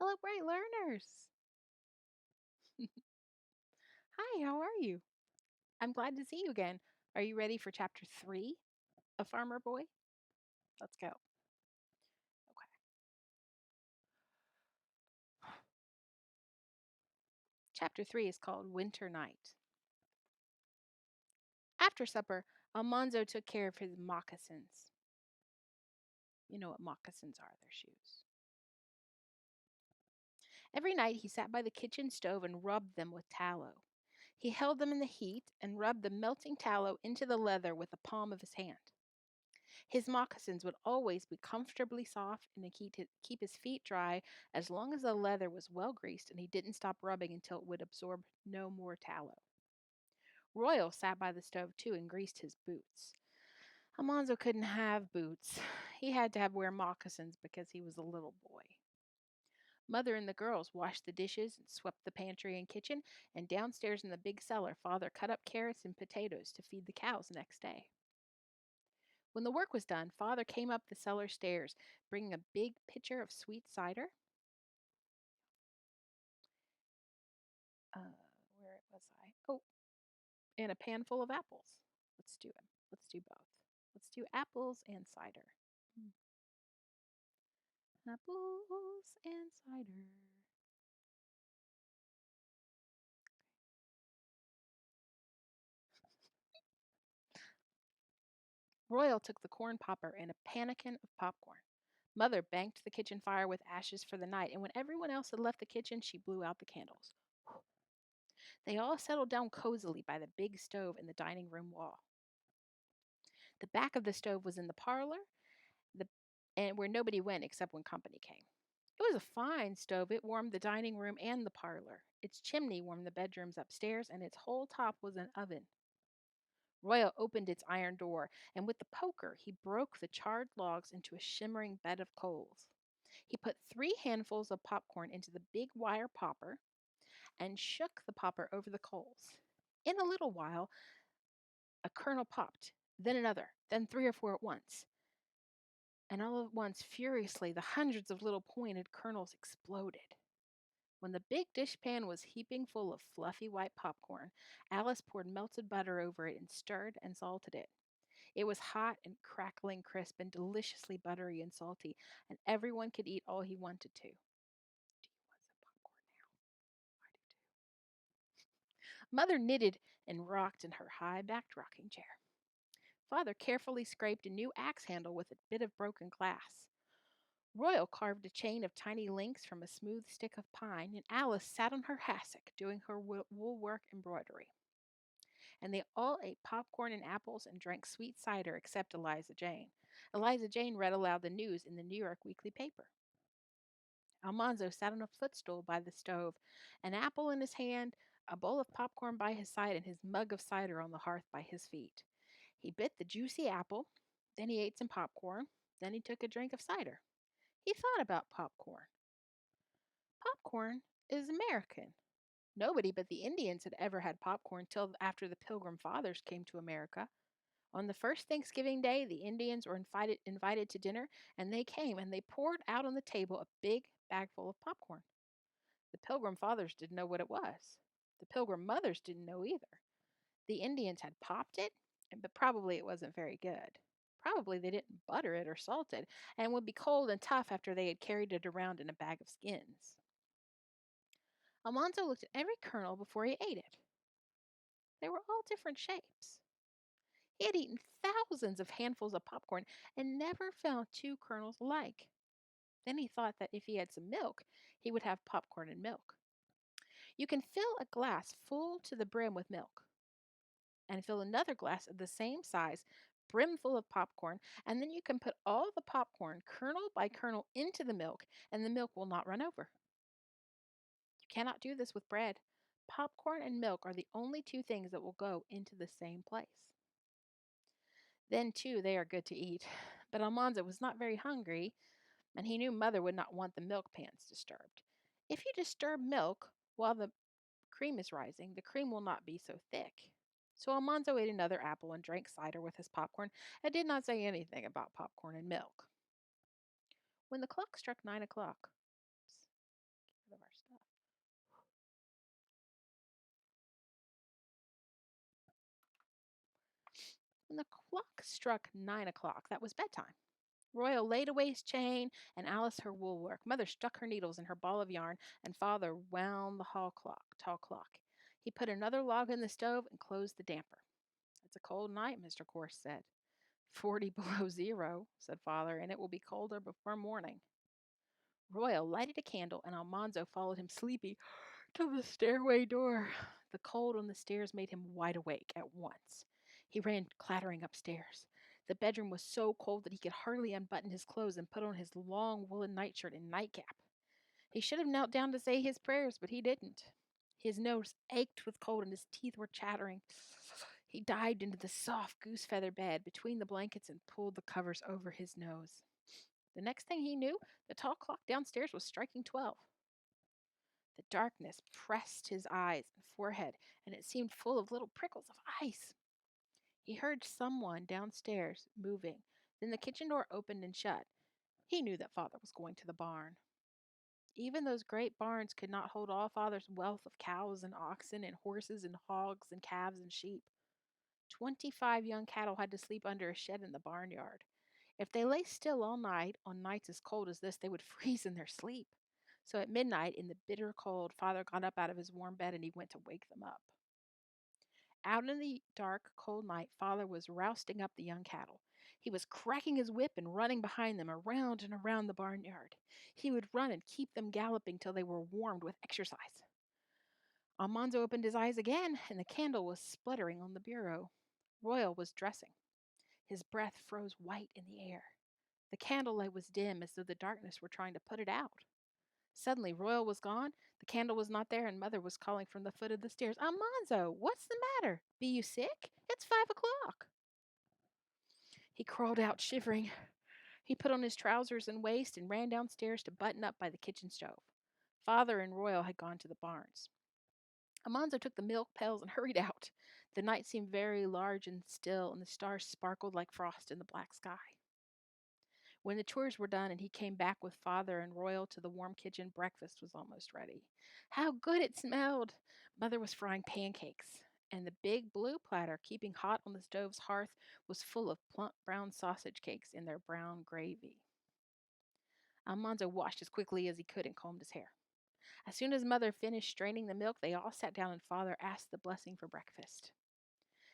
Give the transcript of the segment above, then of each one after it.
Hello, bright learners. Hi, how are you? I'm glad to see you again. Are you ready for chapter 3 of Farmer Boy? Let's go. Okay. Chapter 3 is called Winter Night. After supper, Almanzo took care of his moccasins. You know what moccasins are, they're shoes. Every night he sat by the kitchen stove and rubbed them with tallow. He held them in the heat and rubbed the melting tallow into the leather with the palm of his hand. His moccasins would always be comfortably soft and to keep his feet dry as long as the leather was well greased and he didn't stop rubbing until it would absorb no more tallow. Royal sat by the stove too and greased his boots. Almanzo couldn't have boots. He had to wear moccasins because he was a little boy. Mother and the girls washed the dishes and swept the pantry and kitchen, and downstairs in the big cellar, Father cut up carrots and potatoes to feed the cows next day. When the work was done, Father came up the cellar stairs, bringing a big pitcher of sweet cider. Uh, where was I? Oh, and a pan full of apples. Let's do it. Let's do both. Let's do apples and cider. Mm. Apples and cider. Royal took the corn popper and a pannikin of popcorn. Mother banked the kitchen fire with ashes for the night, and when everyone else had left the kitchen, she blew out the candles. They all settled down cozily by the big stove in the dining room wall. The back of the stove was in the parlor, the and where nobody went except when company came. It was a fine stove. It warmed the dining room and the parlor. Its chimney warmed the bedrooms upstairs, and its whole top was an oven. Royal opened its iron door, and with the poker he broke the charred logs into a shimmering bed of coals. He put 3 handfuls of popcorn into the big wire popper and shook the popper over the coals. In a little while, a kernel popped, then another, then 3 or 4 at once. And all at once, furiously, the hundreds of little pointed kernels exploded. When the big dishpan was heaping full of fluffy white popcorn, Alice poured melted butter over it and stirred and salted it. It was hot and crackling crisp and deliciously buttery and salty, and everyone could eat all he wanted to. Do you want some popcorn now? I do too. Mother knitted and rocked in her high backed rocking chair. Father carefully scraped a new axe handle with a bit of broken glass. Royal carved a chain of tiny links from a smooth stick of pine, and Alice sat on her hassock doing her wool work embroidery. And they all ate popcorn and apples and drank sweet cider except Eliza Jane. Eliza Jane read aloud the news in the New York weekly paper. Almanzo sat on a footstool by the stove, an apple in his hand, a bowl of popcorn by his side, and his mug of cider on the hearth by his feet. He bit the juicy apple, then he ate some popcorn, then he took a drink of cider. He thought about popcorn. Popcorn is American. Nobody but the Indians had ever had popcorn till after the Pilgrim Fathers came to America. On the first Thanksgiving Day, the Indians were invited to dinner, and they came and they poured out on the table a big bagful of popcorn. The Pilgrim Fathers didn't know what it was. The Pilgrim Mothers didn't know either. The Indians had popped it, but probably it wasn't very good. Probably they didn't butter it or salt it, and would be cold and tough after they had carried it around in a bag of skins. Almanzo looked at every kernel before he ate it. They were all different shapes. He had eaten thousands of handfuls of popcorn and never found 2 kernels alike. Then he thought that if he had some milk, he would have popcorn and milk. You can fill a glass full to the brim with milk and fill another glass of the same size, brimful of popcorn, and then you can put all the popcorn, kernel by kernel, into the milk, and the milk will not run over. You cannot do this with bread. Popcorn and milk are the only 2 things that will go into the same place. Then, too, they are good to eat. But Almanzo was not very hungry, and he knew Mother would not want the milk pans disturbed. If you disturb milk while the cream is rising, the cream will not be so thick. So Almanzo ate another apple and drank cider with his popcorn and did not say anything about popcorn and milk. When the clock struck 9 o'clock, When the clock struck 9 o'clock, that was bedtime. Royal laid away his chain and Alice her wool work. Mother stuck her needles in her ball of yarn, and Father wound the tall clock. He put another log in the stove and closed the damper. It's a cold night, Mr. Corse said. 40 below zero, said Father, and it will be colder before morning. Royal lighted a candle, and Almanzo followed him sleepy to the stairway door. The cold on the stairs made him wide awake at once. He ran clattering upstairs. The bedroom was so cold that he could hardly unbutton his clothes and put on his long woolen nightshirt and nightcap. He should have knelt down to say his prayers, but he didn't. His nose ached with cold and his teeth were chattering. He dived into the soft goose feather bed between the blankets and pulled the covers over his nose. The next thing he knew, the tall clock downstairs was striking 12. The darkness pressed his eyes and forehead, and it seemed full of little prickles of ice. He heard someone downstairs moving. Then the kitchen door opened and shut. He knew that Father was going to the barn. Even those great barns could not hold all Father's wealth of cows and oxen and horses and hogs and calves and sheep. 25 young cattle had to sleep under a shed in the barnyard. If they lay still all night, on nights as cold as this, they would freeze in their sleep. So at midnight, in the bitter cold, Father got up out of his warm bed and he went to wake them up. Out in the dark, cold night, Father was rousting up the young cattle. He was cracking his whip and running behind them around and around the barnyard. He would run and keep them galloping till they were warmed with exercise. Almanzo opened his eyes again, and the candle was spluttering on the bureau. Royal was dressing. His breath froze white in the air. The candlelight was dim, as though the darkness were trying to put it out. Suddenly, Royal was gone, the candle was not there, and Mother was calling from the foot of the stairs, Almanzo, what's the matter? Be you sick? It's 5 o'clock. He crawled out, shivering. He put on his trousers and waist and ran downstairs to button up by the kitchen stove. Father and Royal had gone to the barns. Almanzo took the milk pails and hurried out. The night seemed very large and still, and the stars sparkled like frost in the black sky. When the chores were done and he came back with Father and Royal to the warm kitchen, breakfast was almost ready. How good it smelled! Mother was frying pancakes, and the big blue platter, keeping hot on the stove's hearth, was full of plump brown sausage cakes in their brown gravy. Almanzo washed as quickly as he could and combed his hair. As soon as Mother finished straining the milk, they all sat down and Father asked the blessing for breakfast.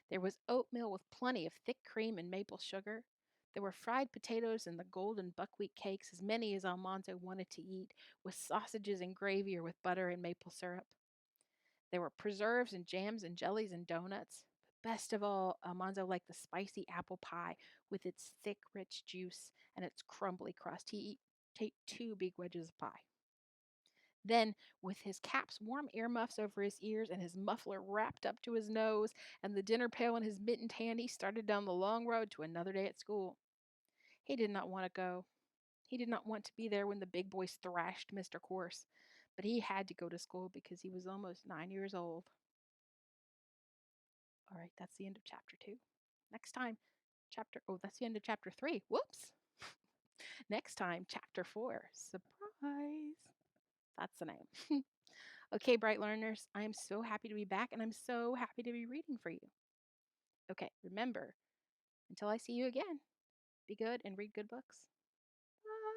There was oatmeal with plenty of thick cream and maple sugar. There were fried potatoes and the golden buckwheat cakes, as many as Almanzo wanted to eat, with sausages and gravy or with butter and maple syrup. There were preserves and jams and jellies and donuts. But best of all, Almanzo liked the spicy apple pie with its thick, rich juice and its crumbly crust. He ate 2 big wedges of pie. Then, with his cap's warm earmuffs over his ears and his muffler wrapped up to his nose and the dinner pail in his mittened hand, he started down the long road to another day at school. He did not want to go. He did not want to be there when the big boys thrashed Mr. Corse, but he had to go to school because he was almost 9 years old. All right, that's the end of chapter 2. Next time, that's the end of chapter 3. Whoops. Next time, chapter 4. Surprise. That's the name. Okay, bright learners, I am so happy to be back and I'm so happy to be reading for you. Okay, remember, until I see you again, be good and read good books. Bye.